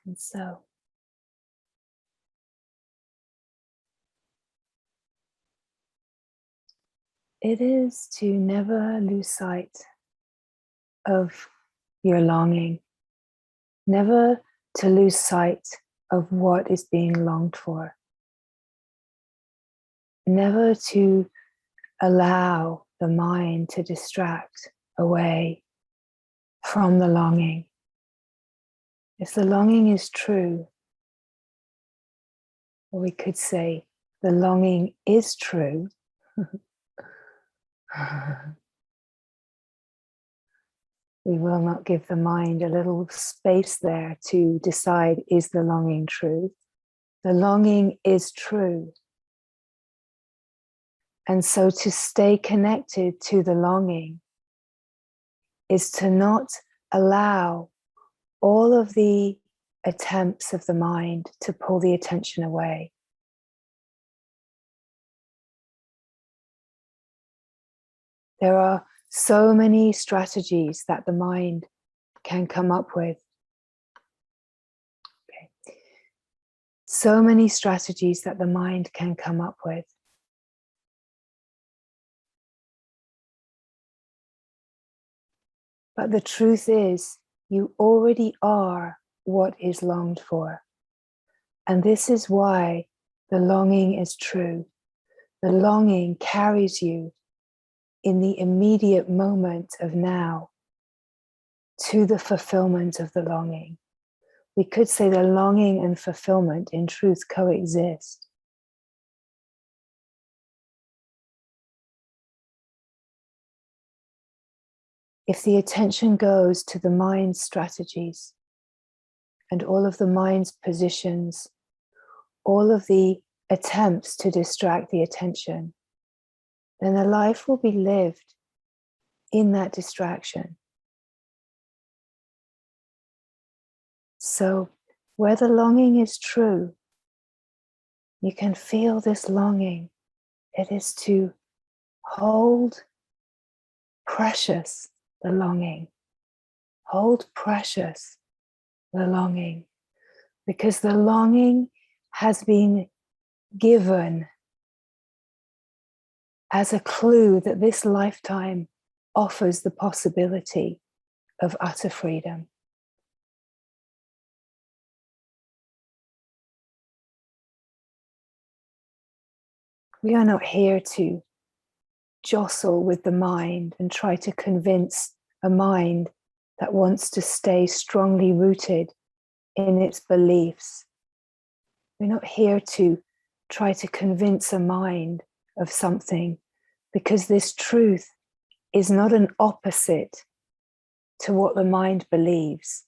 And so it is to never lose sight of your longing, never to lose sight of what is being longed for, never to allow the mind to distract away from the longing. If the longing is true, or we could say the longing is true, we will not give the mind a little space there to decide, is the longing true? The longing is true. And so to stay connected to the longing is to not allow all of the attempts of the mind to pull the attention away. There are so many strategies that the mind can come up with. Okay. So many strategies that the mind can come up with. But the truth is, you already are what is longed for. And this is why the longing is true. The longing carries you in the immediate moment of now to the fulfillment of the longing. We could say the longing and fulfillment in truth coexist. If the attention goes to the mind's strategies and all of the mind's positions, all of the attempts to distract the attention, then the life will be lived in that distraction. So where the longing is true, you can feel this longing. It is to hold precious the longing. Hold precious the longing, because the longing has been given as a clue that this lifetime offers the possibility of utter freedom. We are not here to jostle with the mind and try to convince a mind that wants to stay strongly rooted in its beliefs. We're not here to try to convince a mind of something, because this truth is not an opposite to what the mind believes.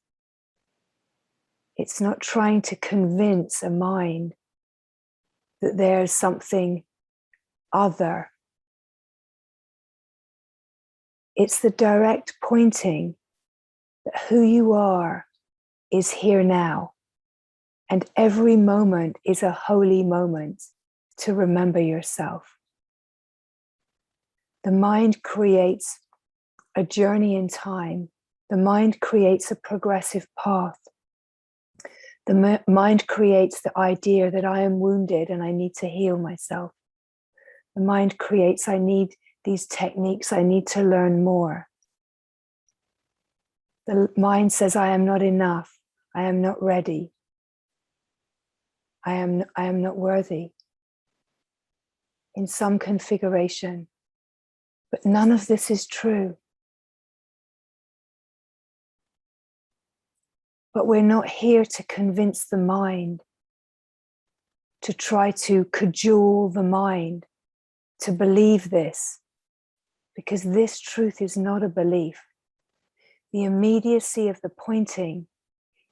It's not trying to convince a mind that there's something other. It's the direct pointing that who you are is here now, and every moment is a holy moment to remember yourself. The mind creates a journey in time. The mind creates a progressive path. The mind creates the idea that I am wounded and I need to heal myself. The mind creates, I need these techniques, I need to learn more. The mind says, I am not enough, I am not ready, I am not worthy, in some configuration. But none of this is true. But we're not here to convince the mind, to try to cajole the mind to believe this, because this truth is not a belief. The immediacy of the pointing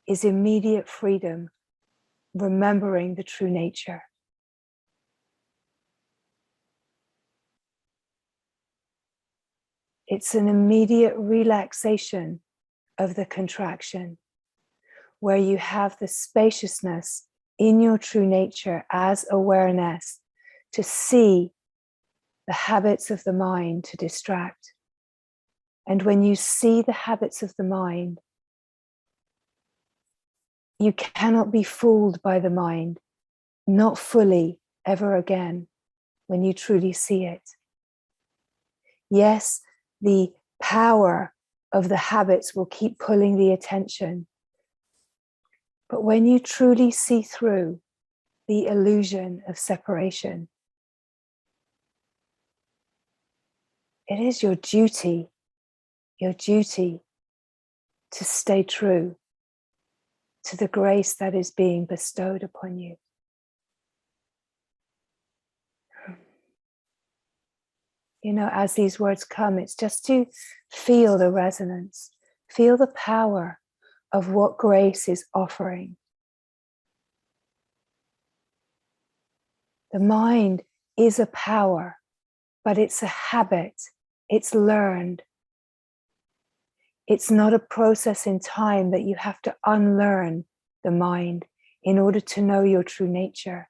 is immediate freedom, remembering the true nature. It's an immediate relaxation of the contraction, where you have the spaciousness in your true nature as awareness to see the habits of the mind to distract. And when you see the habits of the mind, You cannot be fooled by the mind, not fully ever again, when you truly see it. Yes, the power of the habits will keep pulling the attention. But when you truly see through the illusion of separation, it is your duty to stay true to the grace that is being bestowed upon you. You know, as these words come, it's just to feel the resonance, feel the power of what grace is offering. The mind is a power, but it's a habit. It's learned. It's not a process in time that you have to unlearn the mind in order to know your true nature.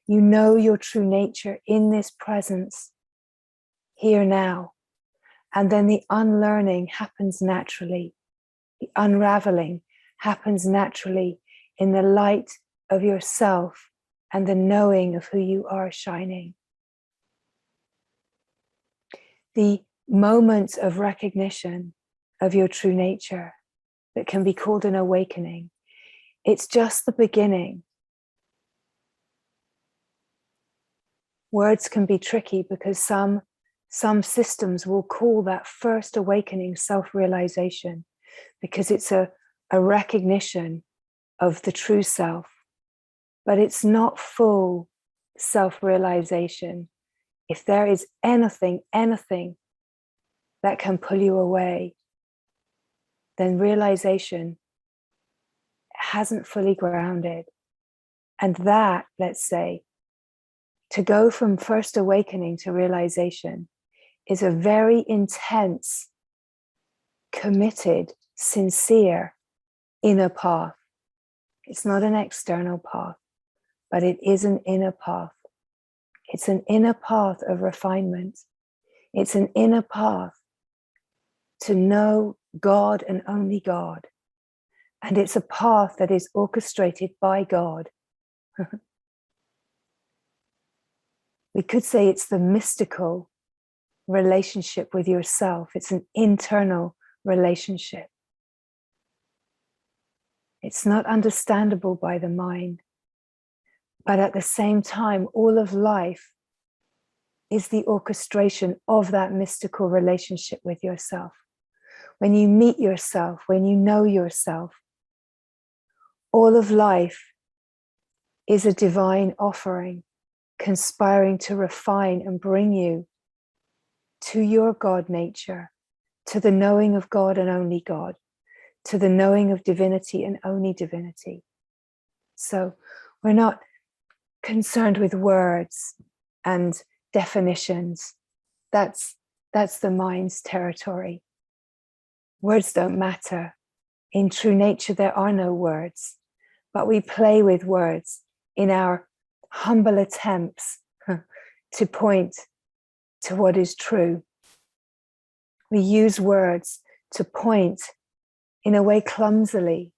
You know your true nature in this presence, here now. And then the unlearning happens naturally. The unraveling happens naturally in the light of yourself and the knowing of who you are shining. The moment of recognition of your true nature that can be called an awakening, it's just the beginning. Words can be tricky because some systems will call that first awakening self-realization, because it's a recognition of the true self. But it's not full self-realization. If there is anything that can pull you away, then realization hasn't fully grounded. And that, let's say, to go from first awakening to realization is a very intense, committed, sincere inner path. It's not an external path, but it is an inner path. It's an inner path of refinement. It's an inner path to know God and only God. And it's a path that is orchestrated by God. We could say it's the mystical relationship with yourself. It's an internal relationship. It's not understandable by the mind. But at the same time, all of life is the orchestration of that mystical relationship with yourself. When you meet yourself, when you know yourself, all of life is a divine offering, conspiring to refine and bring you to your God nature, to the knowing of God and only God, to the knowing of divinity and only divinity. So we're not concerned with words and definitions. That's the mind's territory. Words don't matter. In true nature, there are no words, but we play with words in our humble attempts to point to what is true. We use words to point in a way clumsily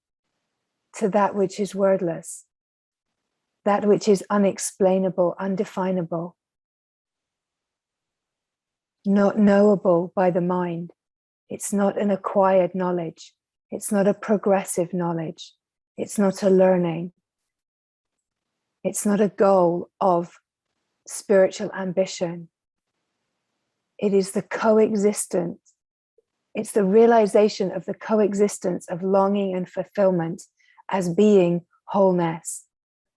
to that which is wordless, that which is unexplainable, undefinable, not knowable by the mind. It's not an acquired knowledge. It's not a progressive knowledge. It's not a learning. It's not a goal of spiritual ambition. It is the coexistence. It's the realization of the coexistence of longing and fulfillment as being wholeness,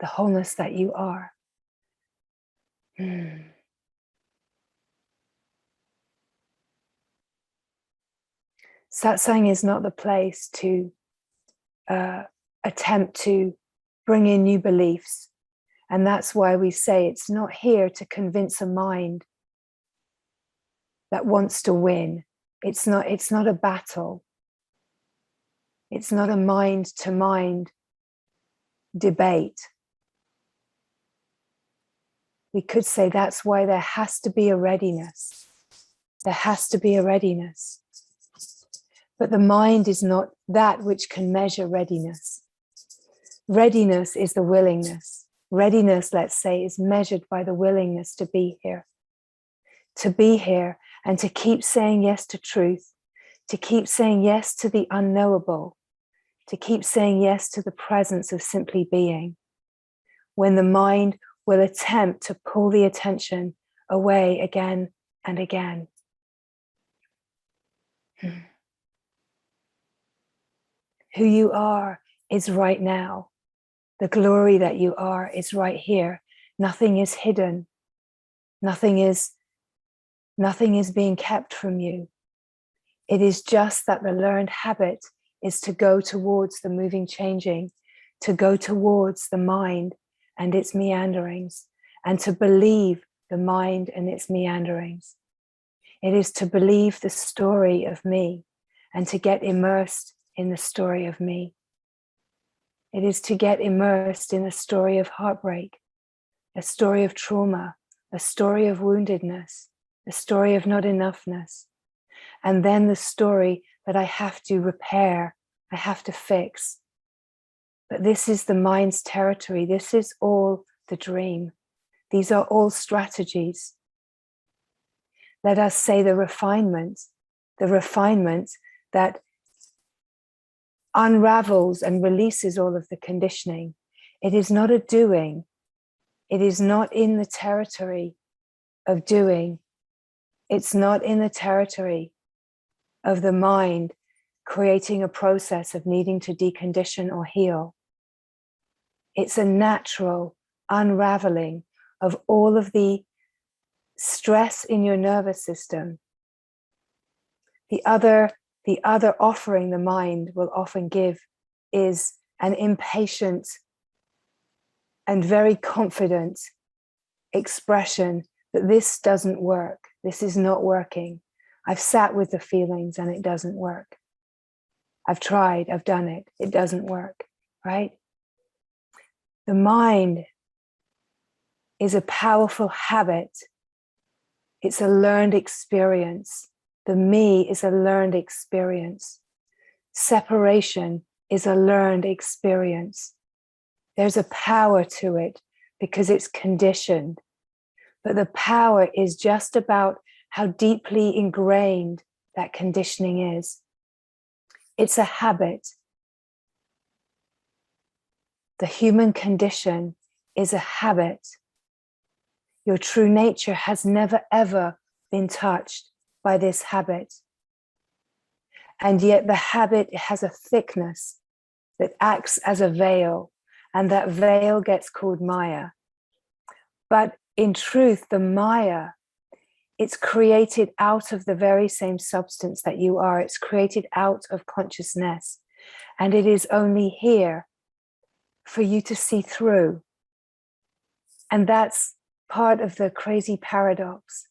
the wholeness that you are. Satsang is not the place to attempt to bring in new beliefs. And that's why we say it's not here to convince a mind that wants to win. It's not a battle. It's not a mind-to-mind debate. We could say that's why there has to be a readiness. There has to be a readiness. But the mind is not that which can measure readiness. Readiness is the willingness. Readiness, let's say, is measured by the willingness to be here. To be here and to keep saying yes to truth, to keep saying yes to the unknowable, to keep saying yes to the presence of simply being. When the mind will attempt to pull the attention away again and again. Who you are is right now. The glory that you are is right here. Nothing is hidden. Nothing is being kept from you. It is just that the learned habit is to go towards the moving, changing, to go towards the mind and its meanderings, and to believe the mind and its meanderings. It is to believe the story of me and to get immersed in the story of me. It is to get immersed in a story of heartbreak, a story of trauma, a story of woundedness, a story of not enoughness, and then the story that I have to repair, I have to fix. But this is the mind's territory. This is all the dream. These are all strategies. Let us say the refinement that unravels and releases all of the conditioning. It is not a doing. It is not in the territory of doing. It's not in the territory of the mind creating a process of needing to decondition or heal. It's a natural unraveling of all of the stress in your nervous system. The other offering the mind will often give is an impatient and very confident expression that this doesn't work. This is not working. I've sat with the feelings and it doesn't work. I've tried, I've done it. It doesn't work, right? The mind is a powerful habit. It's a learned experience. The me is a learned experience. Separation is a learned experience. There's a power to it because it's conditioned. But the power is just about how deeply ingrained that conditioning is. It's a habit. The human condition is a habit. Your true nature has never, ever been touched by this habit. And yet the habit has a thickness that acts as a veil, and that veil gets called Maya. But in truth, the Maya, it's created out of the very same substance that you are. It's created out of consciousness. And it is only here for you to see through. And that's part of the crazy paradox,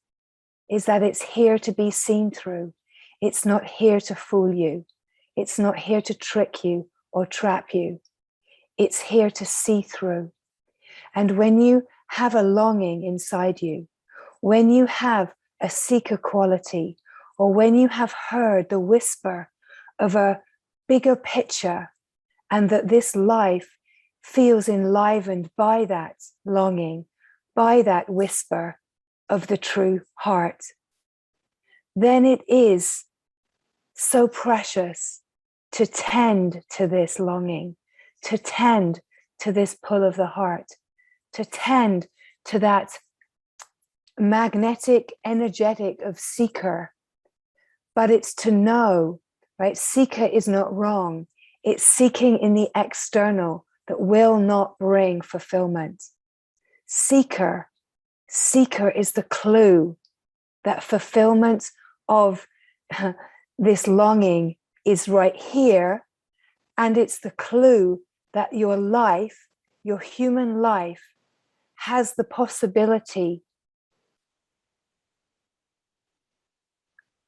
is that it's here to be seen through. It's not here to fool you. It's not here to trick you or trap you. It's here to see through. And when you have a longing inside you, when you have a seeker quality, or when you have heard the whisper of a bigger picture, and that this life feels enlivened by that longing, by that whisper of the true heart, then it is so precious to tend to this longing, to tend to this pull of the heart, to tend to that magnetic, energetic of seeker. But it's to know, right? Seeker is not wrong. It's seeking in the external that will not bring fulfillment. Seeker is the clue that fulfillment of this longing is right here. And it's the clue that your life, your human life, has the possibility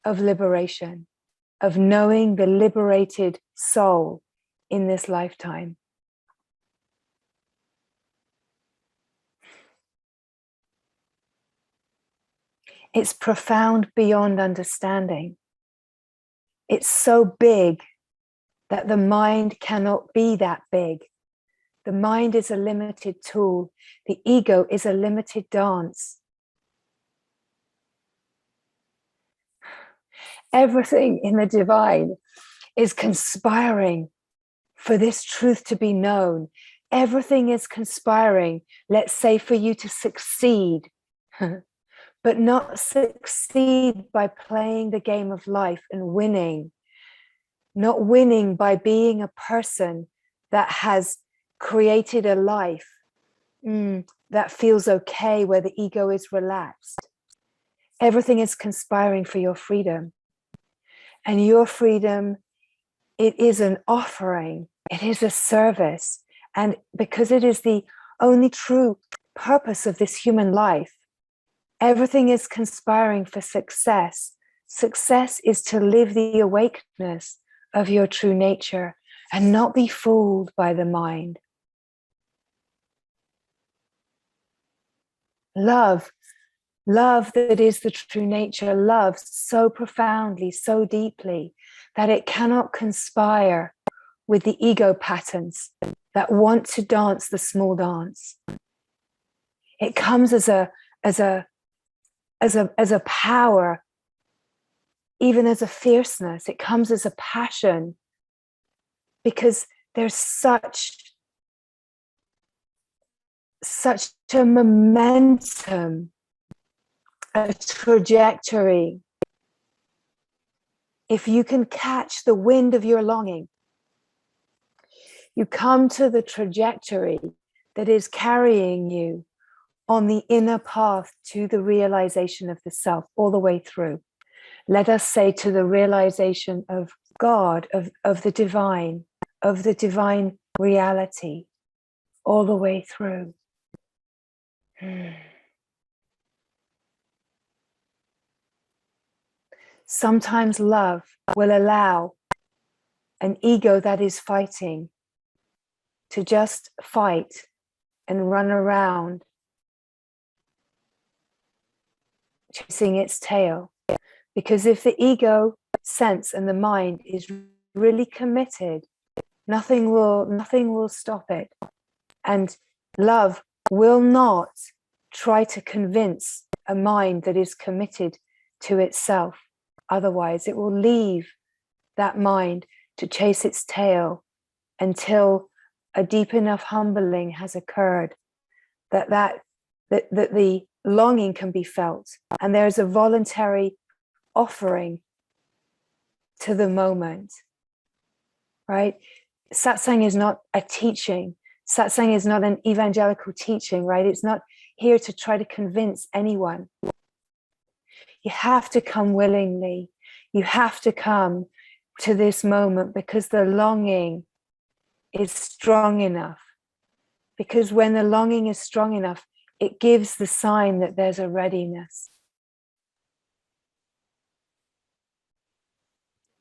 of liberation, of knowing the liberated soul in this lifetime. It's profound beyond understanding. It's so big that the mind cannot be that big. The mind is a limited tool. The ego is a limited dance. Everything in the divine is conspiring for this truth to be known. Everything is conspiring, let's say, for you to succeed, but not succeed by playing the game of life and winning. Not winning by being a person that has created a life that feels okay, where the ego is relaxed. Everything is conspiring for your freedom. And your freedom, it is an offering. It is a service. And because it is the only true purpose of this human life, everything is conspiring for success. Success is to live the awakeness of your true nature and not be fooled by the mind. Love that is the true nature, loves so profoundly, so deeply, that it cannot conspire with the ego patterns that want to dance the small dance. It comes as a power, even as a fierceness. It comes as a passion, because there's such a momentum, a trajectory. If you can catch the wind of your longing, you come to the trajectory that is carrying you on the inner path to the realization of the self, all the way through. Let us say to the realization of God, of the divine reality, all the way through. Sometimes love will allow an ego that is fighting to just fight and run around chasing its tail. Because if the ego sense and the mind is really committed, nothing will stop it. And love will not try to convince a mind that is committed to itself. Otherwise, it will leave that mind to chase its tail until a deep enough humbling has occurred that the longing can be felt, and there's a voluntary offering to the moment, right? Satsang is not a teaching. Satsang is not an evangelical teaching, right? It's not here to try to convince anyone. You have to come willingly. You have to come to this moment because the longing is strong enough. Because when the longing is strong enough, it gives the sign that there's a readiness.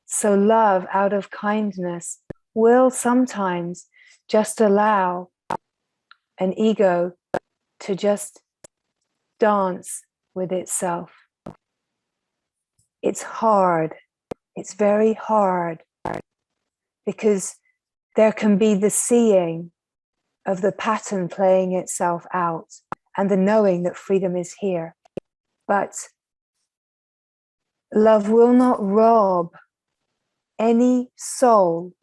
So love out of kindness will sometimes just allow an ego to just dance with itself. It's hard. It's very hard because there can be the seeing of the pattern playing itself out and the knowing that freedom is here. But love will not rob any soul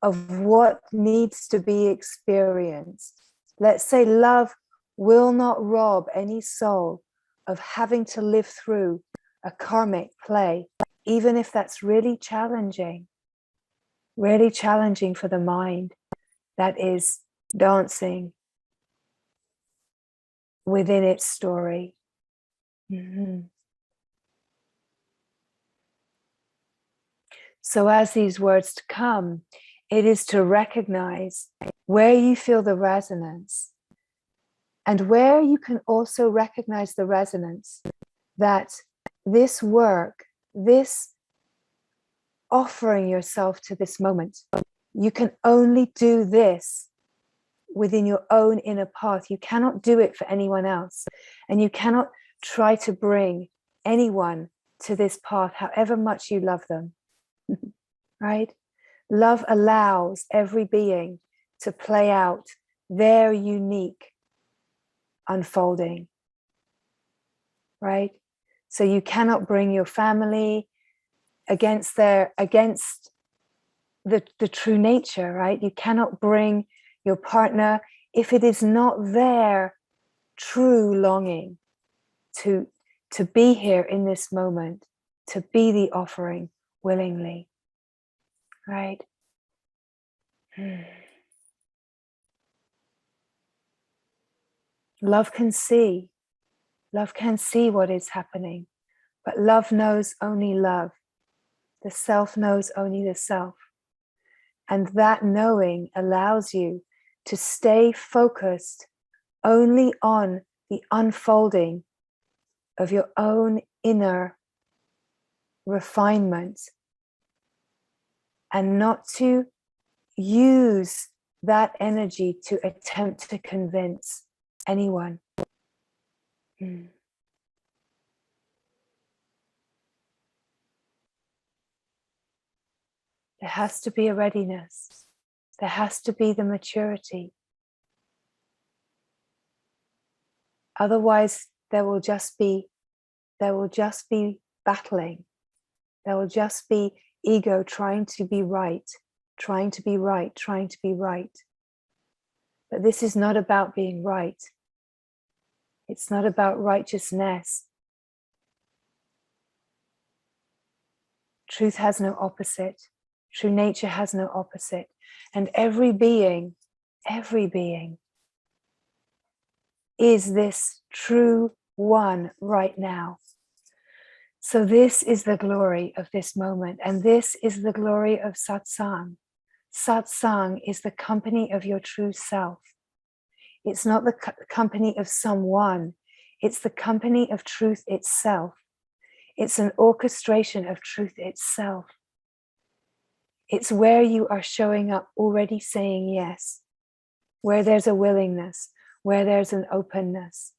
of what needs to be experienced. Let's say love will not rob any soul of having to live through a karmic play, even if that's really challenging for the mind that is dancing within its story. So as these words come, it is to recognize where you feel the resonance, and where you can also recognize the resonance that this work, this offering yourself to this moment, you can only do this within your own inner path. You cannot do it for anyone else. And you cannot try to bring anyone to this path, however much you love them. Right? Love allows every being to play out their unique unfolding, right? So you cannot bring your family against the true nature, right? You cannot bring your partner if it is not their true longing to be here in this moment, to be the offering willingly, right? Love can see what is happening, but love knows only love. The self knows only the self. And that knowing allows you to stay focused only on the unfolding of your own inner refinement, and not to use that energy to attempt to convince anyone. There has to be a readiness. There has to be the maturity. Otherwise, there will just be battling. There will just be ego trying to be right, trying to be right, trying to be right. But this is not about being right. It's not about righteousness. Truth has no opposite. True nature has no opposite. And every being is this true one right now. So this is the glory of this moment, and this is the glory of Satsang. Satsang is the company of your true self. It's not the company of someone. It's the company of truth itself. It's an orchestration of truth itself. It's where you are showing up already saying yes, where there's a willingness, where there's an openness.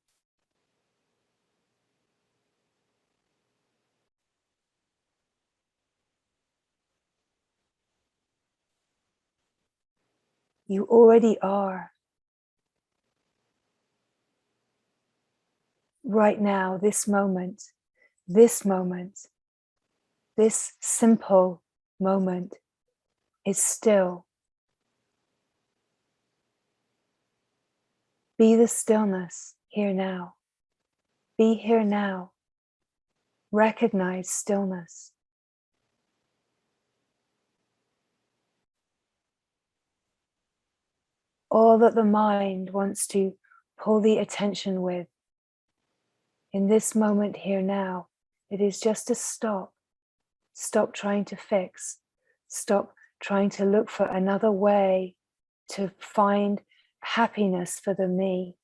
You already are. Right now, this moment, this simple moment is still. Be the stillness here now. Be here now. Recognize stillness. All that the mind wants to pull the attention with in this moment here now, it is just to stop. Stop trying to fix. Stop trying to look for another way to find happiness for the me.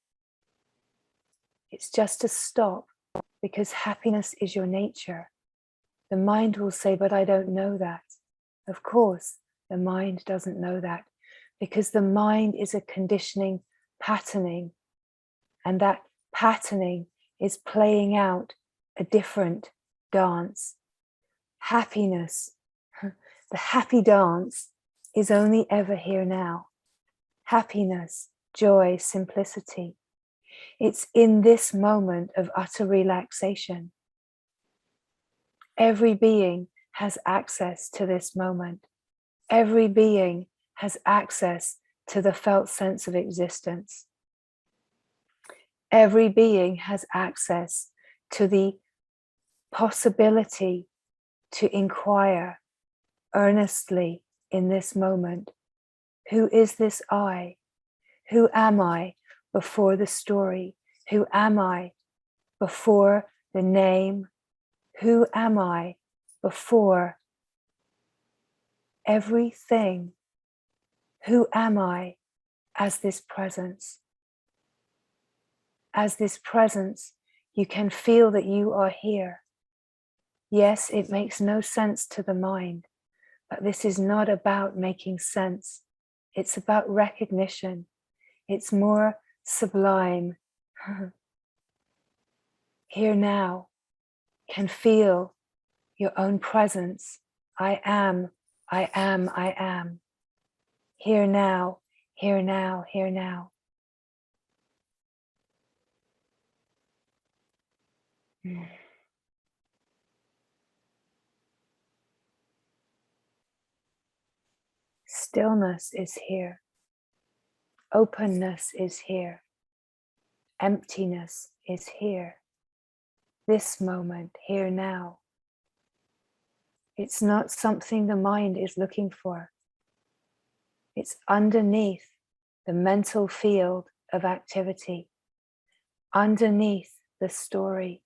It's just to stop, because happiness is your nature. The mind will say, but I don't know that. Of course, the mind doesn't know that, because the mind is a conditioning patterning, and that patterning is playing out a different dance. Happiness, the happy dance, is only ever here now. Happiness, joy, simplicity. It's in this moment of utter relaxation. Every being has access to this moment. Every being has access to the felt sense of existence. Every being has access to the possibility to inquire earnestly in this moment. Who is this I? Who am I before the story? Who am I before the name? Who am I before everything? Who am I as this presence? As this presence, you can feel that you are here. Yes, it makes no sense to the mind, but this is not about making sense. It's about recognition. It's more sublime. Here now, can feel your own presence. I am I am, I am. Here now, here now, here now. Stillness is here. Openness is here. Emptiness is here. This moment, here now. It's not something the mind is looking for. It's underneath the mental field of activity, underneath the story,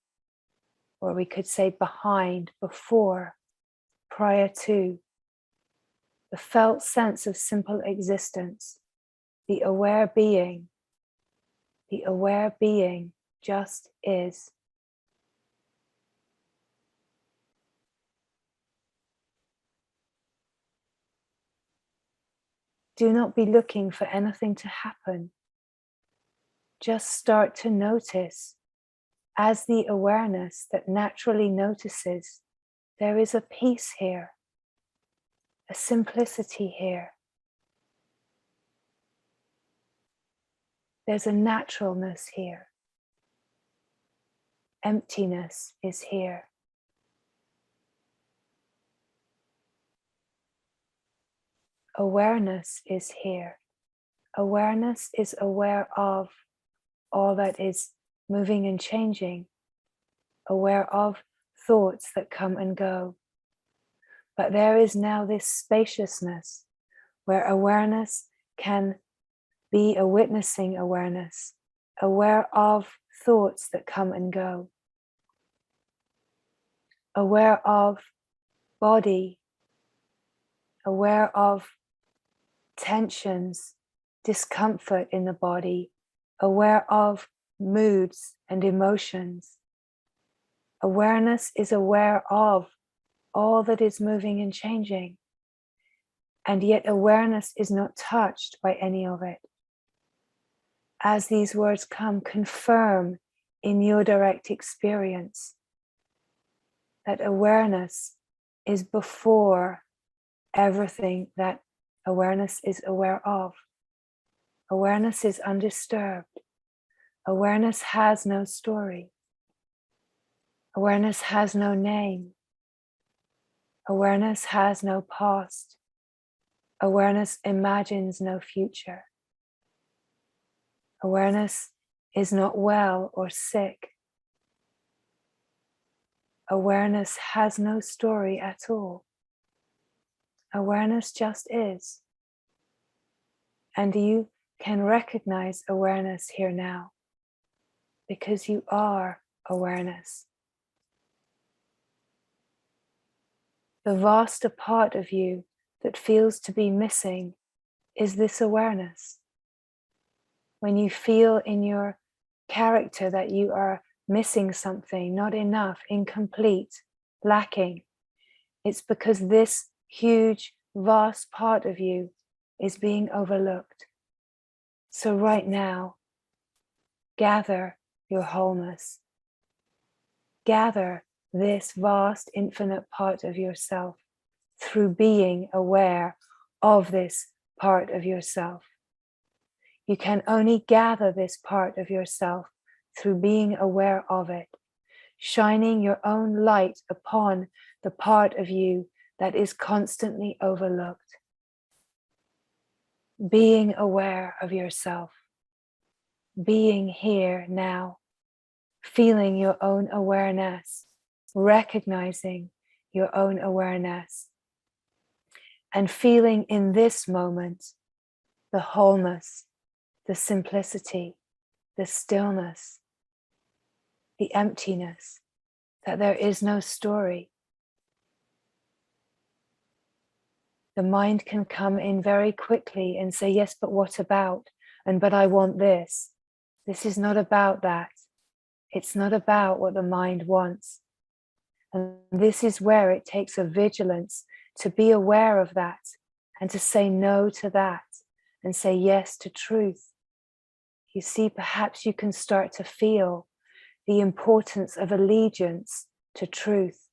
or we could say behind, before, prior to, the felt sense of simple existence, the aware being just is. Do not be looking for anything to happen. Just start to notice, as the awareness that naturally notices, there is a peace here, a simplicity here. There's a naturalness here. Emptiness is here. Awareness is here. Awareness is aware of all that is moving and changing, aware of thoughts that come and go. But there is now this spaciousness where awareness can be a witnessing awareness, aware of thoughts that come and go, aware of body, aware of tensions, discomfort in the body, aware of moods and emotions. Awareness is aware of all that is moving and changing, and yet awareness is not touched by any of it. As these words come, confirm in your direct experience that awareness is before everything that awareness is aware of. Awareness is undisturbed. Awareness has no story. Awareness has no name. Awareness has no past. Awareness imagines no future. Awareness is not well or sick. Awareness has no story at all. Awareness just is. And you can recognize awareness here now because you are awareness. The vaster part of you that feels to be missing is this awareness. When you feel in your character that you are missing something, not enough, incomplete, lacking, it's because this huge, vast part of you is being overlooked. So right now, gather your wholeness. Gather this vast, infinite part of yourself through being aware of this part of yourself. You can only gather this part of yourself through being aware of it, shining your own light upon the part of you that is constantly overlooked. Being aware of yourself, being here now, feeling your own awareness, recognizing your own awareness, and feeling in this moment the wholeness, the simplicity, the stillness, the emptiness, that there is no story. The mind can come in very quickly and say, yes, but what about? And but I want this. This is not about that. It's not about what the mind wants. And this is where it takes a vigilance to be aware of that and to say no to that and say yes to truth. You see, perhaps you can start to feel the importance of allegiance to truth,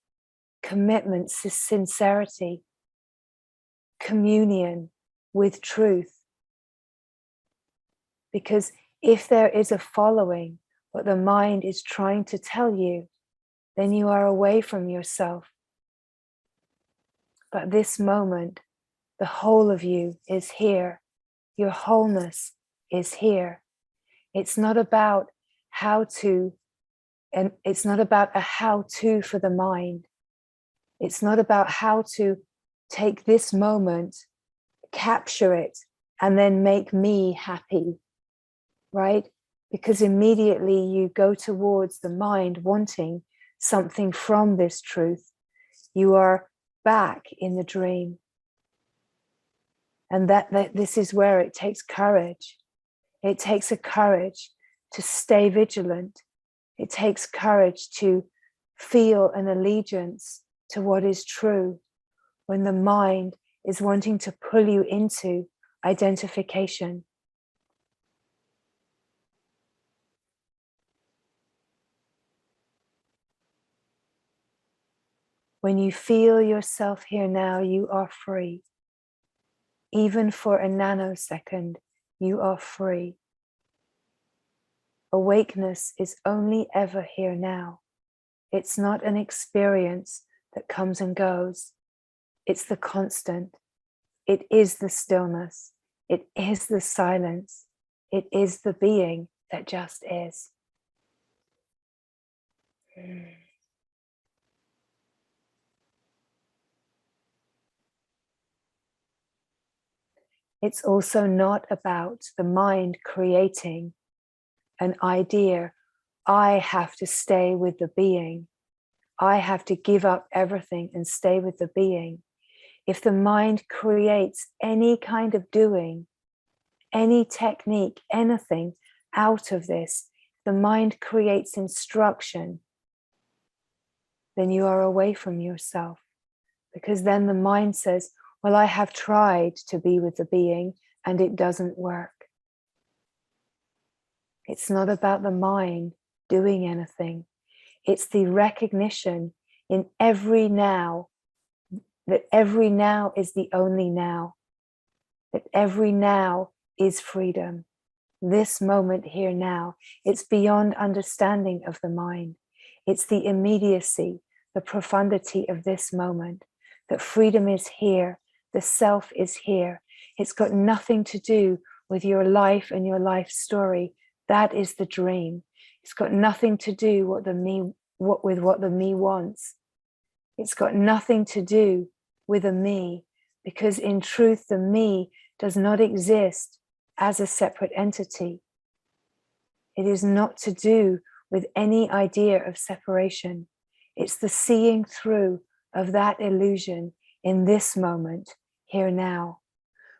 commitment to sincerity. communion with truth. Because if there is a following what the mind is trying to tell you, then you are away from yourself. But this moment, the whole of you is here. Your wholeness is here. It's not about how to, and it's not about a how-to for the mind. It's not about how to take this moment, capture it, and then make me happy, right? Because immediately you go towards the mind wanting something from this truth. You are back in the dream. And that this is where it takes courage. It takes a courage to stay vigilant. It takes courage to feel an allegiance to what is true when the mind is wanting to pull you into identification. When you feel yourself here now, you are free. Even for a nanosecond, you are free. Awakeness is only ever here now. It's not an experience that comes and goes. It's the constant. It is the stillness. It is the silence. It is the being that just is. It's also not about the mind creating an idea. I have to stay with the being. I have to give up everything and stay with the being. If the mind creates any kind of doing, any technique, anything out of this, the mind creates instruction, then you are away from yourself. Because then the mind says, well, I have tried to be with the being and it doesn't work. It's not about the mind doing anything. It's the recognition in every now that every now is the only now, that every now is freedom. This moment here now, it's beyond understanding of the mind. It's the immediacy, the profundity of this moment, that freedom is here, the self is here. It's got nothing to do with your life and your life story. That is the dream. It's got nothing to do with what the me wants. It's got nothing to do with a me, because in truth, the me does not exist as a separate entity. It is not to do with any idea of separation. It's the seeing through of that illusion in this moment, here now.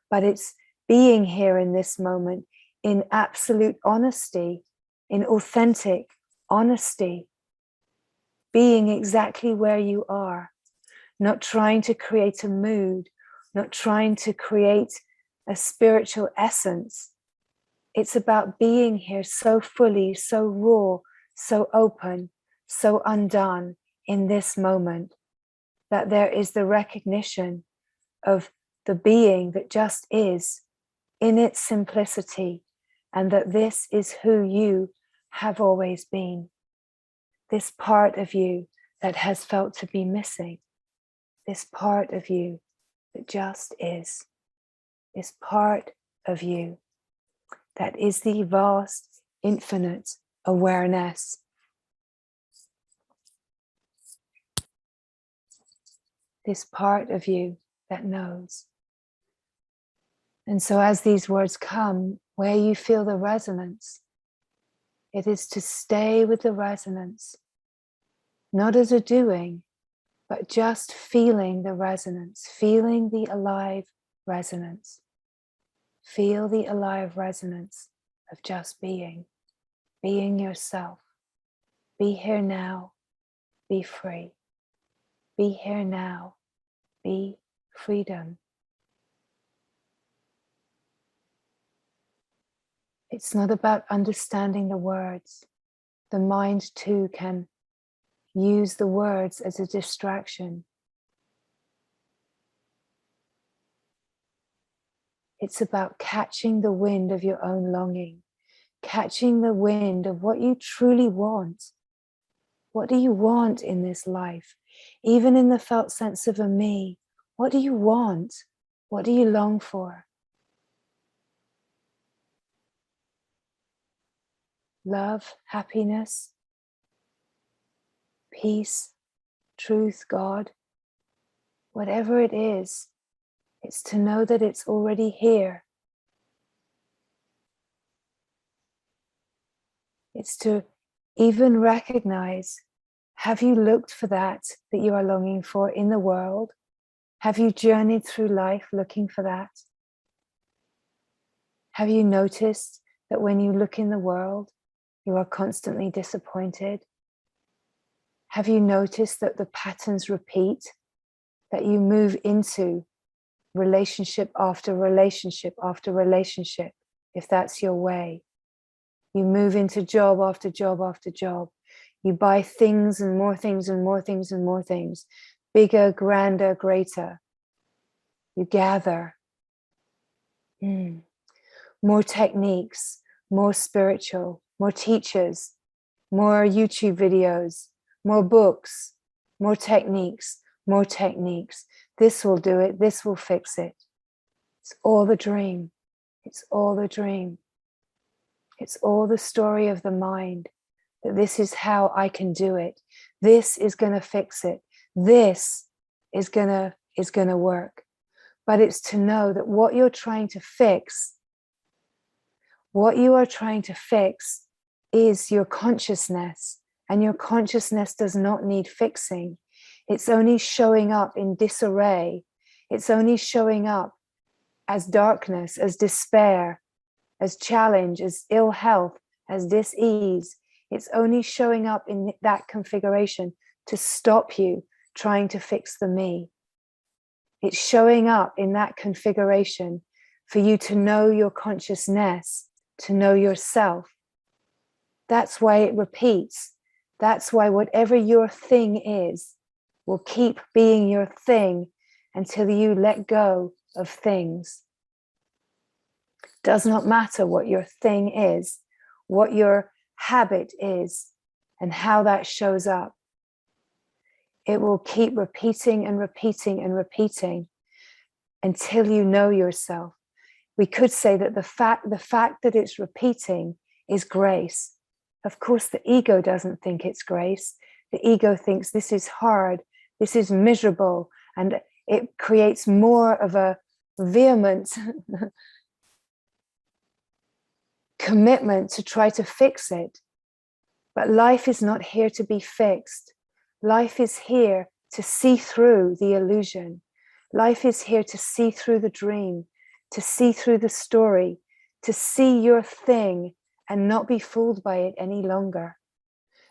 But it's being here in this moment in absolute honesty, in authentic honesty, being exactly where you are, not trying to create a mood, not trying to create a spiritual essence. It's about being here so fully, so raw, so open, so undone in this moment, that there is the recognition of the being that just is in its simplicity, and that this is who you have always been. This part of you that has felt to be missing, this part of you that just is, this part of you that is the vast, infinite awareness. This part of you that knows. And so as these words come, where you feel the resonance, it is to stay with the resonance, not as a doing, but just feeling the resonance, feeling the alive resonance. Feel the alive resonance of just being yourself. Be here now, be free. Be here now, be freedom. It's not about understanding the words. The mind too can use the words as a distraction. It's about catching the wind of your own longing, catching the wind of what you truly want. What do you want in this life? Even in the felt sense of a me, what do you want? What do you long for? Love, happiness, peace, truth, God, whatever it is, it's to know that it's already here. It's to even recognize, have you looked for that you are longing for in the world? Have you journeyed through life looking for that? Have you noticed that when you look in the world, you are constantly disappointed? Have you noticed that the patterns repeat, that you move into relationship after relationship after relationship, if that's your way? You move into job after job after job. You buy things and more things and more things and more things, bigger, grander, greater. You gather more techniques, more spiritual, more teachers, more YouTube videos, more books, more techniques, more techniques. This will do it. This will fix it. It's all the dream. It's all the dream. It's all the story of the mind, that this is how I can do it. This is going to fix it. This is going to work. But it's to know that what you're trying to fix, what you are trying to fix is your consciousness, and your consciousness does not need fixing. It's only showing up in disarray. It's only showing up as darkness, as despair, as challenge, as ill health, as dis-ease. It's only showing up in that configuration to stop you trying to fix the me. It's showing up in that configuration for you to know your consciousness, to know yourself. That's why it repeats. That's why whatever your thing is will keep being your thing until you let go of things. Does not matter what your thing is, what your habit is, and how that shows up. It will keep repeating and repeating and repeating until you know yourself. We could say that the fact that it's repeating is grace. Of course, the ego doesn't think it's grace. The ego thinks this is hard, this is miserable, and it creates more of a vehement commitment to try to fix it. But life is not here to be fixed. Life is here to see through the illusion. Life is here to see through the dream, to see through the story, to see your thing and not be fooled by it any longer.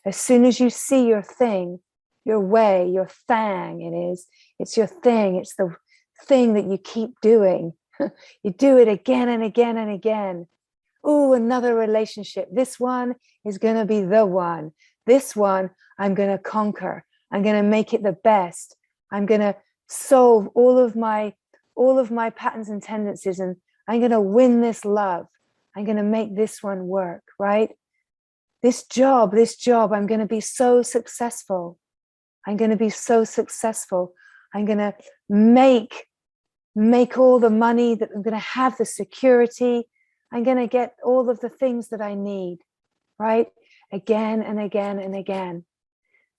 As soon as you see your thing, your way, your thang, it's your thing, it's the thing that you keep doing. You do it again and again and again. Oh, another relationship. This one is going to be the one. This one I'm going to conquer. I'm going to make it the best. I'm going to solve all of my patterns and tendencies, and I'm going to win this love. I'm going to make this one work, right? This job, I'm going to be so successful. I'm going to be so successful. I'm going to make all the money, that I'm going to have the security. I'm going to get all of the things that I need, right? Again and again and again.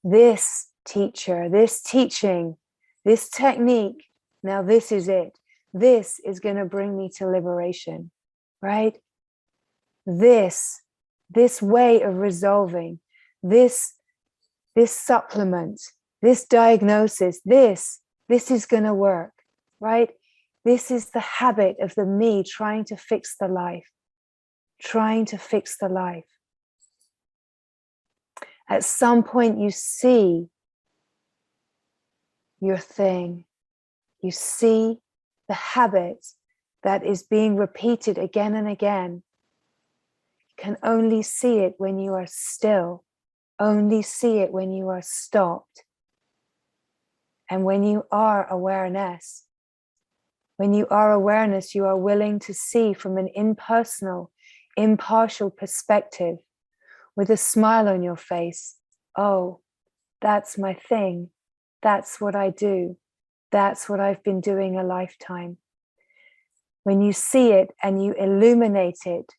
This teacher, this teaching, this technique, now this is it. This is going to bring me to liberation, right? This way of resolving, this supplement, this diagnosis, this is going to work, right? This is the habit of the me trying to fix the life, trying to fix the life. At some point you see your thing, you see the habit that is being repeated again and again. You can only see it when you are still, only see it when you are stopped. And when you are awareness, When you are awareness, you are willing to see from an impersonal, impartial perspective with a smile on your face. Oh, that's my thing. That's what I do. That's what I've been doing a lifetime. When you see it and you illuminate it,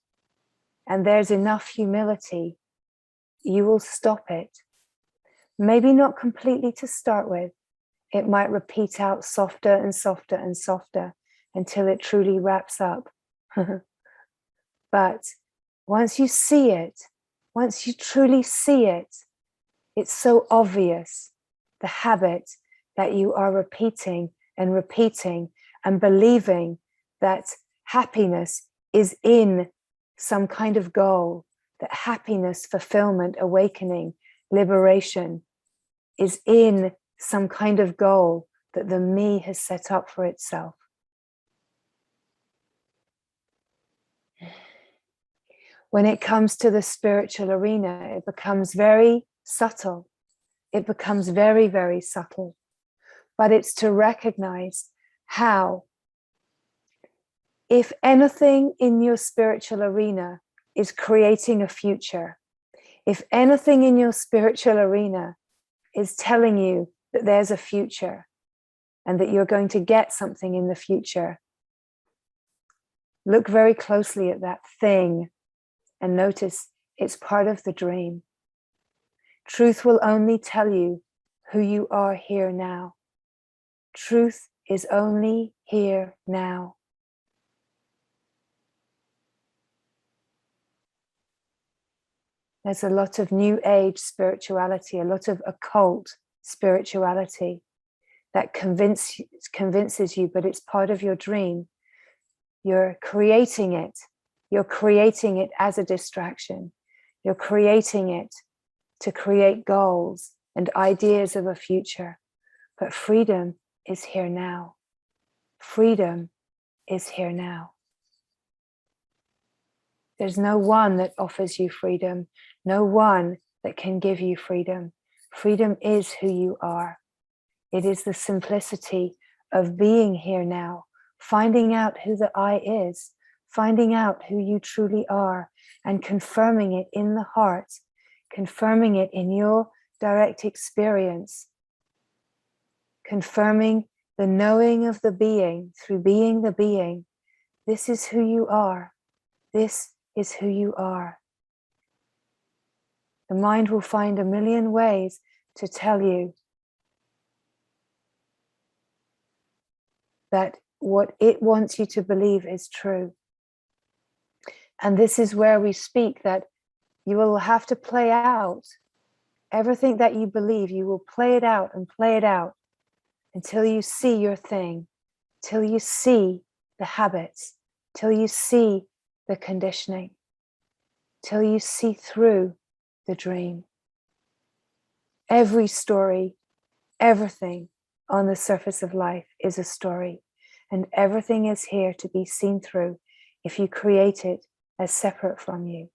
and there's enough humility, you will stop it. Maybe not completely to start with. It might repeat out softer and softer and softer until it truly wraps up. But once you see it, once you truly see it, it's so obvious, the habit that you are repeating and repeating and believing that happiness is in some kind of goal, that happiness, fulfillment, awakening, liberation is in some kind of goal that the me has set up for itself. When it comes to the spiritual arena, it becomes very subtle. It becomes very, very subtle. But it's to recognize how, if anything in your spiritual arena is creating a future, if anything in your spiritual arena is telling you that there's a future and that you're going to get something in the future, look very closely at that thing and notice it's part of the dream. Truth will only tell you who you are here now. Truth is only here now. There's a lot of new age spirituality, a lot of occult spirituality that convinces you, but it's part of your dream. You're creating it. You're creating it as a distraction. You're creating it to create goals and ideas of a future. But freedom is here now. Freedom is here now. There's no one that offers you freedom, no one that can give you freedom. Freedom is who you are. It is the simplicity of being here now, finding out who the I is, finding out who you truly are, and confirming it in the heart, confirming it in your direct experience, confirming the knowing of the being through being the being. This is who you are. This is who you are. The mind will find a million ways to tell you that what it wants you to believe is true. And this is where we speak that you will have to play out everything that you believe. You will play it out and play it out until you see your thing, till you see the habits, till you see the conditioning, till you see through the dream. Every story, everything on the surface of life is a story, and everything is here to be seen through if you create it as separate from you.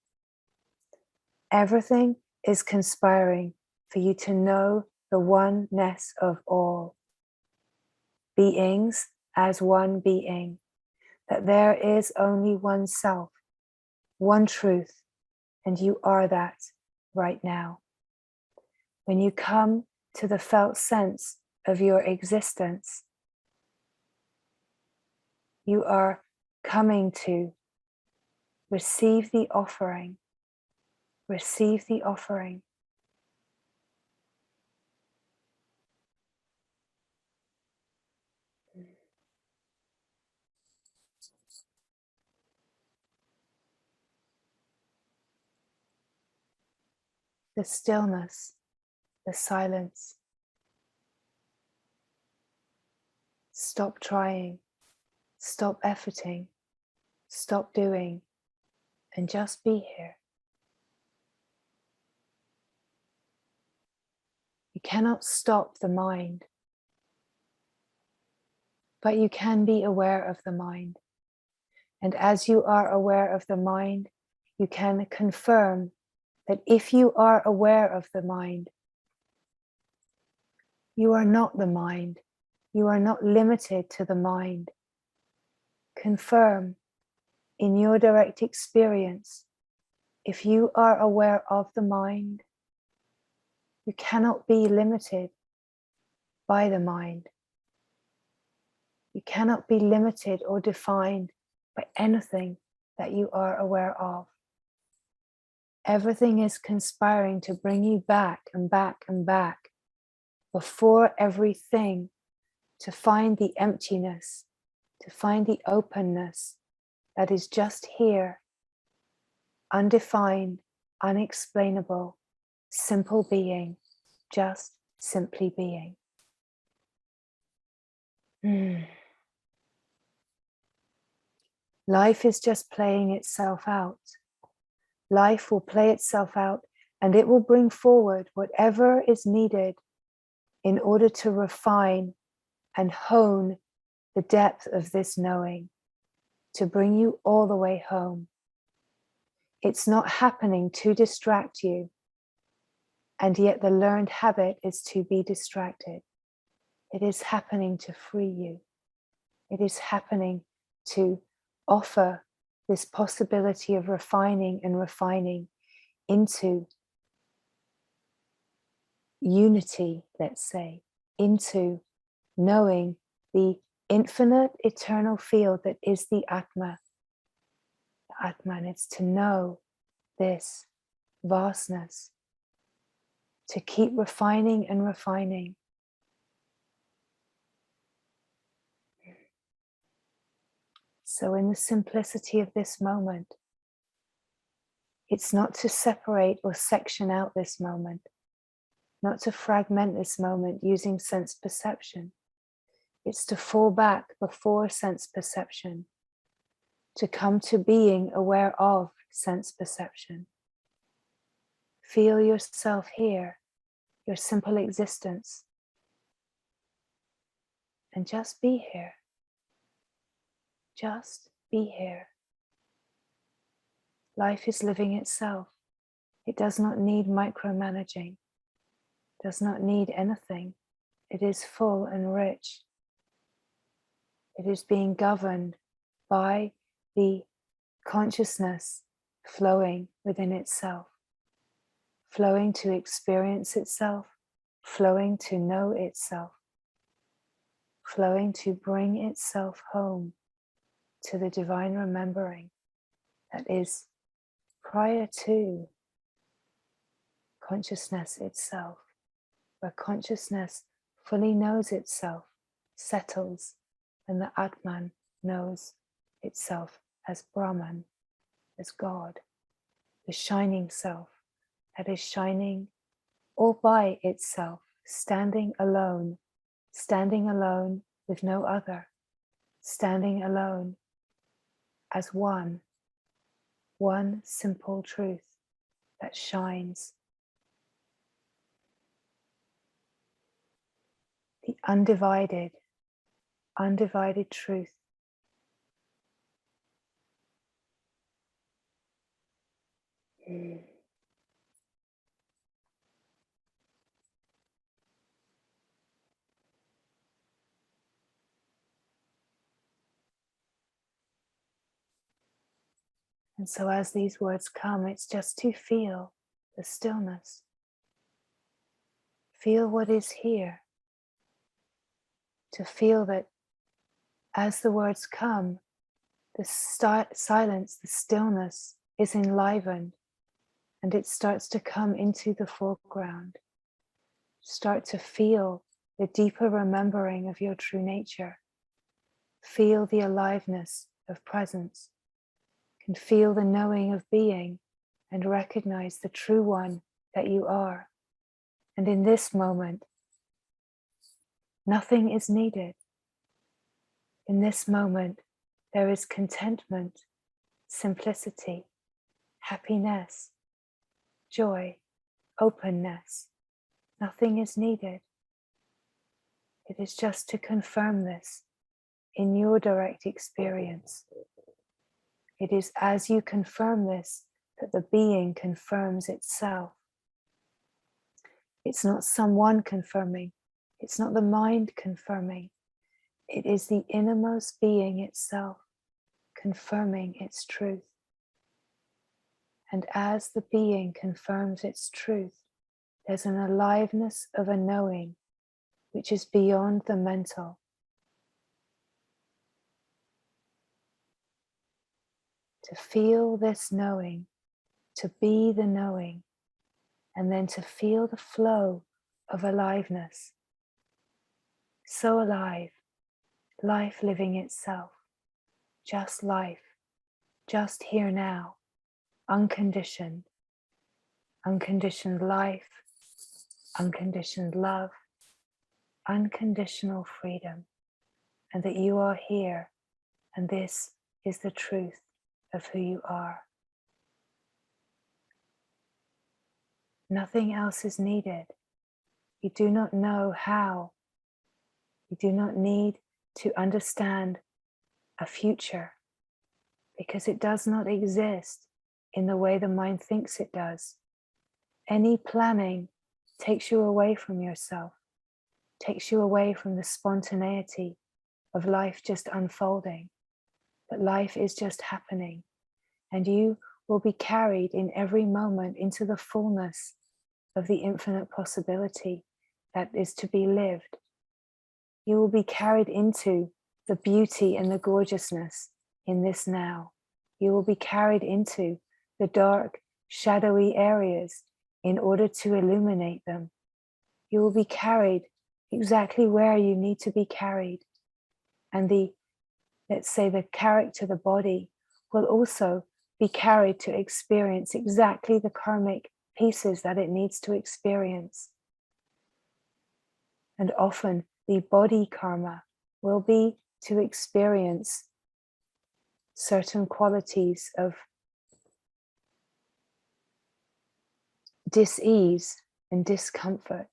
Everything is conspiring for you to know the oneness of all beings as one being, that there is only one self, one truth, and you are that right now. When you come to the felt sense of your existence, you are coming to receive the offering. Receive the offering. The stillness, the silence. Stop trying, stop efforting, stop doing, and just be here. You cannot stop the mind, but you can be aware of the mind. And as you are aware of the mind, you can confirm that if you are aware of the mind, you are not the mind. You are not limited to the mind. confirm in your direct experience, if you are aware of the mind, you cannot be limited by the mind. You cannot be limited or defined by anything that you are aware of. Everything is conspiring to bring you back and back and back before everything, to find the emptiness, to find the openness that is just here, undefined, unexplainable, simple being, just simply being. Life is just playing itself out. Life will play itself out, and it will bring forward whatever is needed in order to refine and hone the depth of this knowing, to bring you all the way home. It's not happening to distract you, and yet the learned habit is to be distracted. It is happening to free you. It is happening to offer this possibility of refining and refining into unity, let's say, into knowing the infinite eternal field that is the Atma. The Atman, it's to know this vastness, to keep refining and refining. So in the simplicity of this moment, it's not to separate or section out this moment, not to fragment this moment using sense perception. It's to fall back before sense perception, to come to being aware of sense perception. Feel yourself here, your simple existence, and just be here. Just be here. Life is living itself. It does not need micromanaging, does not need anything. It is full and rich. It is being governed by the consciousness flowing within itself, flowing to experience itself, flowing to know itself, flowing to bring itself home to the divine remembering that is prior to consciousness itself, where consciousness fully knows itself, settles, and the Atman knows itself as Brahman, as God, the shining self that is shining all by itself, standing alone with no other, standing alone as one simple truth that shines. The undivided truth. And so as these words come, it's just to feel the stillness. Feel what is here. To feel that as the words come, the silence, the stillness is enlivened, and it starts to come into the foreground. Start to feel the deeper remembering of your true nature. Feel the aliveness of presence. Can feel the knowing of being and recognize the true one that you are. And in this moment, nothing is needed. In this moment, there is contentment, simplicity, happiness, joy, openness. Nothing is needed. It is just to confirm this in your direct experience. It is as you confirm this that the being confirms itself. It's not someone confirming. It's not the mind confirming. It is the innermost being itself confirming its truth. And as the being confirms its truth, there's an aliveness of a knowing which is beyond the mental. To feel this knowing, to be the knowing, and then to feel the flow of aliveness. So alive, life living itself, just life, just here now, unconditioned, unconditioned life, unconditioned love, unconditional freedom, and that you are here, and this is the truth of who you are. Nothing else is needed. You do not know how. You do not need to understand a future, because it does not exist in the way the mind thinks it does. Any planning takes you away from yourself, takes you away from the spontaneity of life just unfolding. But life is just happening, and you will be carried in every moment into the fullness of the infinite possibility that is to be lived. You will be carried into the beauty and the gorgeousness in this now. You will be carried into the dark, shadowy areas in order to illuminate them. You will be carried exactly where you need to be carried. And let's say the character, the body, will also be carried to experience exactly the karmic pieces that it needs to experience. And often the body karma will be to experience certain qualities of dis-ease and discomfort.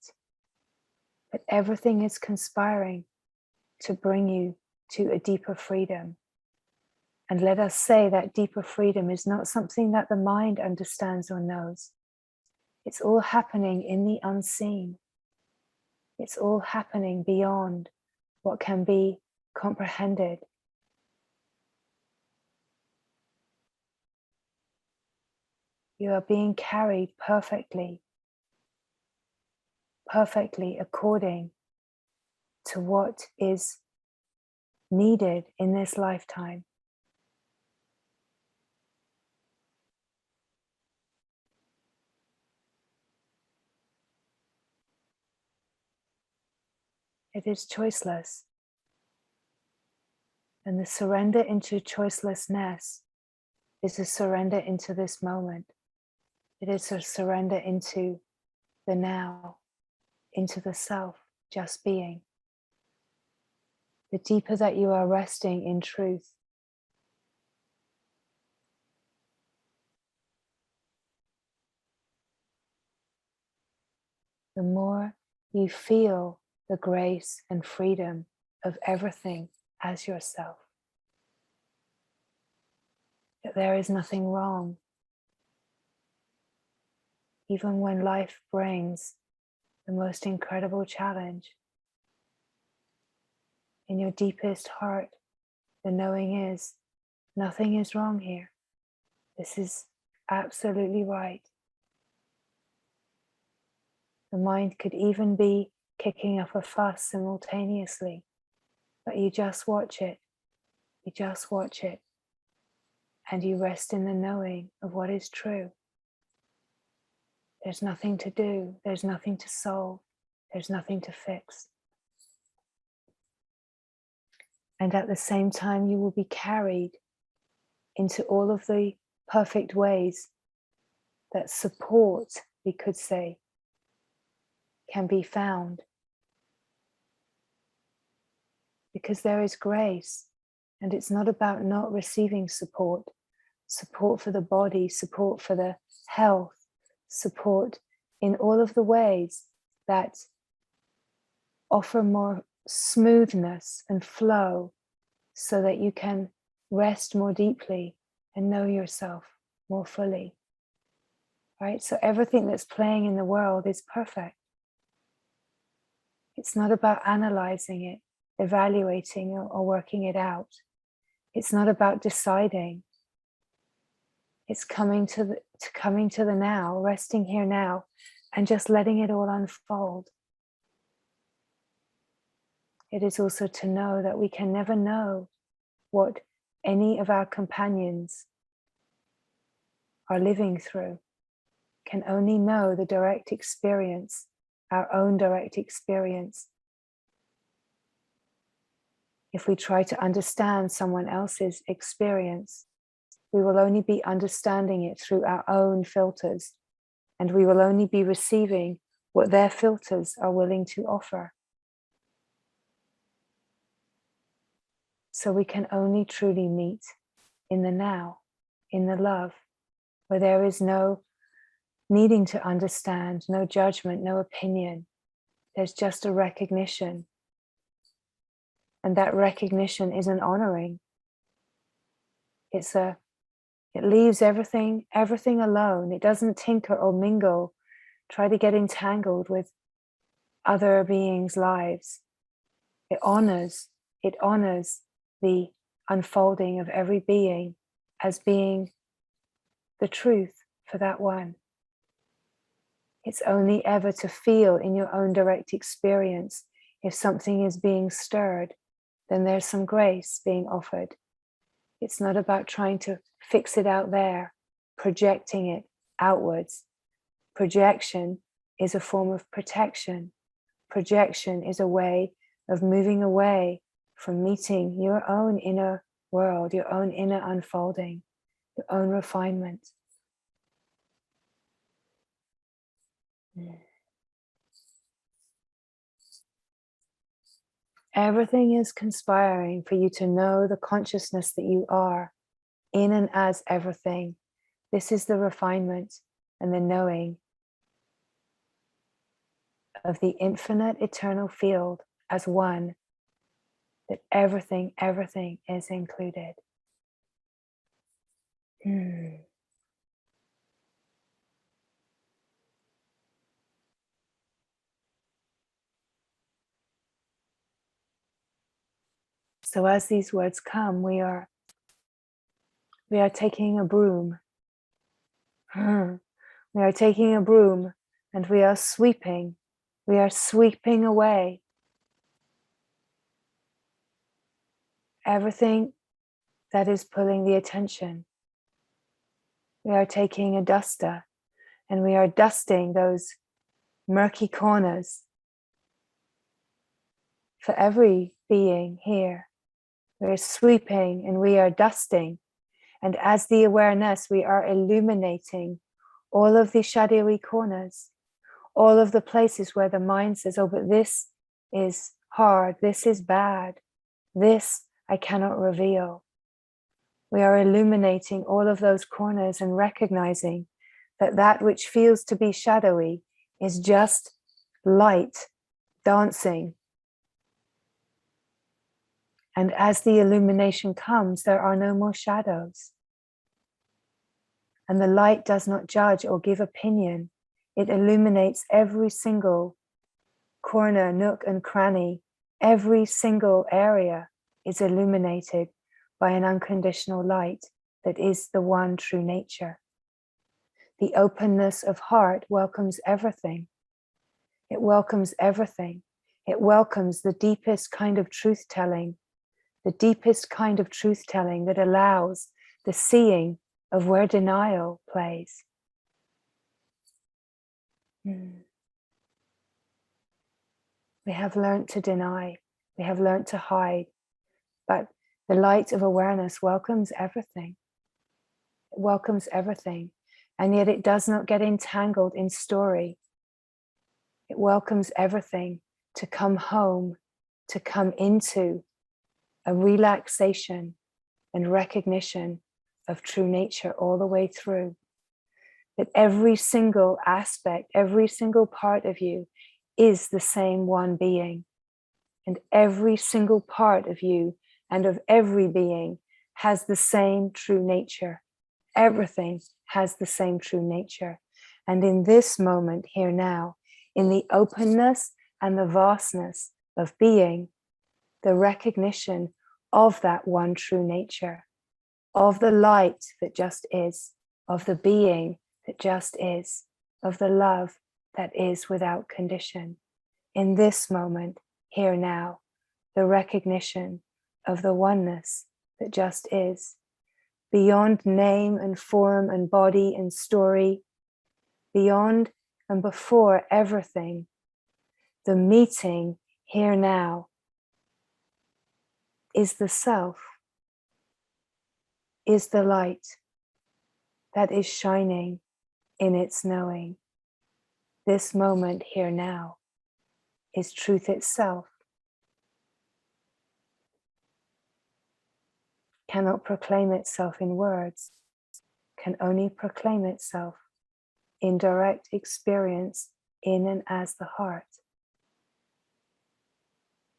But everything is conspiring to bring you to a deeper freedom. And let us say that deeper freedom is not something that the mind understands or knows. It's all happening in the unseen. It's all happening beyond what can be comprehended. You are being carried perfectly according to what is needed in this lifetime. It is choiceless. And the surrender into choicelessness is a surrender into this moment. It is a surrender into the now, into the self, just being. The deeper that you are resting in truth, the more you feel the grace and freedom of everything as yourself. That there is nothing wrong. Even when life brings the most incredible challenge, in your deepest heart, the knowing is, nothing is wrong here. This is absolutely right. The mind could even be kicking up a fuss simultaneously, but you just watch it. You just watch it. And you rest in the knowing of what is true. There's nothing to do. There's nothing to solve. There's nothing to fix. And at the same time, you will be carried into all of the perfect ways that support, we could say, can be found. Because there is grace, and it's not about not receiving support. Support for the body, support for the health, support in all of the ways that offer more smoothness and flow so that you can rest more deeply and know yourself more fully. Right? So everything that's playing in the world is perfect. It's not about analyzing it, evaluating or working it out. It's not about deciding. It's coming to the now, resting here now, and just letting it all unfold. It is also to know that we can never know what any of our companions are living through. Can only know the direct experience, our own direct experience. If we try to understand someone else's experience, we will only be understanding it through our own filters, and we will only be receiving what their filters are willing to offer. So we can only truly meet in the now, in the love, where there is no needing to understand, no judgment, no opinion. There's just a recognition. And that recognition is an honoring. It leaves everything alone. It doesn't tinker or mingle, try to get entangled with other beings' lives. It honors the unfolding of every being as being the truth for that one. It's only ever to feel in your own direct experience. If something is being stirred, then there's some grace being offered. It's not about trying to fix it out there, projecting it outwards. Projection is a form of protection. Projection is a way of moving away from meeting your own inner world, your own inner unfolding, your own refinement. Everything is conspiring for you to know the consciousness that you are in and as everything. This is the refinement and the knowing of the infinite eternal field as one, that everything is included. So as these words come, we are taking a broom. We are taking a broom and we are sweeping. We are sweeping away everything that is pulling the attention. We are taking a duster and we are dusting those murky corners for every being here. We are sweeping and we are dusting. And as the awareness, we are illuminating all of the shadowy corners, all of the places where the mind says, oh, but this is hard, this is bad, this I cannot reveal. We are illuminating all of those corners and recognizing that that which feels to be shadowy is just light dancing. And as the illumination comes, there are no more shadows. And the light does not judge or give opinion. It illuminates every single corner, nook, and cranny. Every single area is illuminated by an unconditional light that is the one true nature. The openness of heart welcomes everything. It welcomes everything. It welcomes the deepest kind of truth-telling, the deepest kind of truth-telling that allows the seeing of where denial plays. We have learnt to deny, we have learnt to hide, but the light of awareness welcomes everything. It welcomes everything, and yet it does not get entangled in story. It welcomes everything to come home, to come into a relaxation and recognition of true nature all the way through. That every single aspect, every single part of you is the same one being. And every single part of you and of every being has the same true nature. Everything has the same true nature. And in this moment, here now, in the openness and the vastness of being, the recognition of that one true nature, of the light that just is, of the being that just is, of the love that is without condition. In this moment, here now, the recognition of the oneness that just is, beyond name and form and body and story, beyond and before everything, the meeting here now is the self, is the light that is shining in its knowing. This moment here now is truth itself. Cannot proclaim itself in words, can only proclaim itself in direct experience in and as the heart,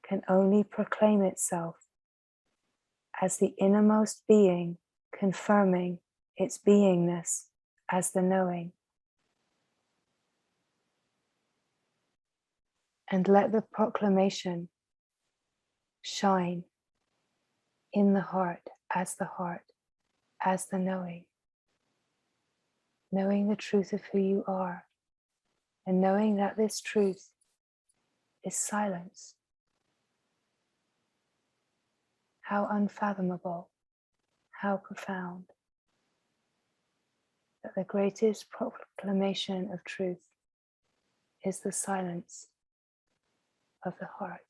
can only proclaim itself as the innermost being confirming its beingness as the knowing. And let the proclamation shine in the heart, as the knowing. Knowing the truth of who you are, and knowing that this truth is silence. How unfathomable, how profound, that the greatest proclamation of truth is the silence of the heart.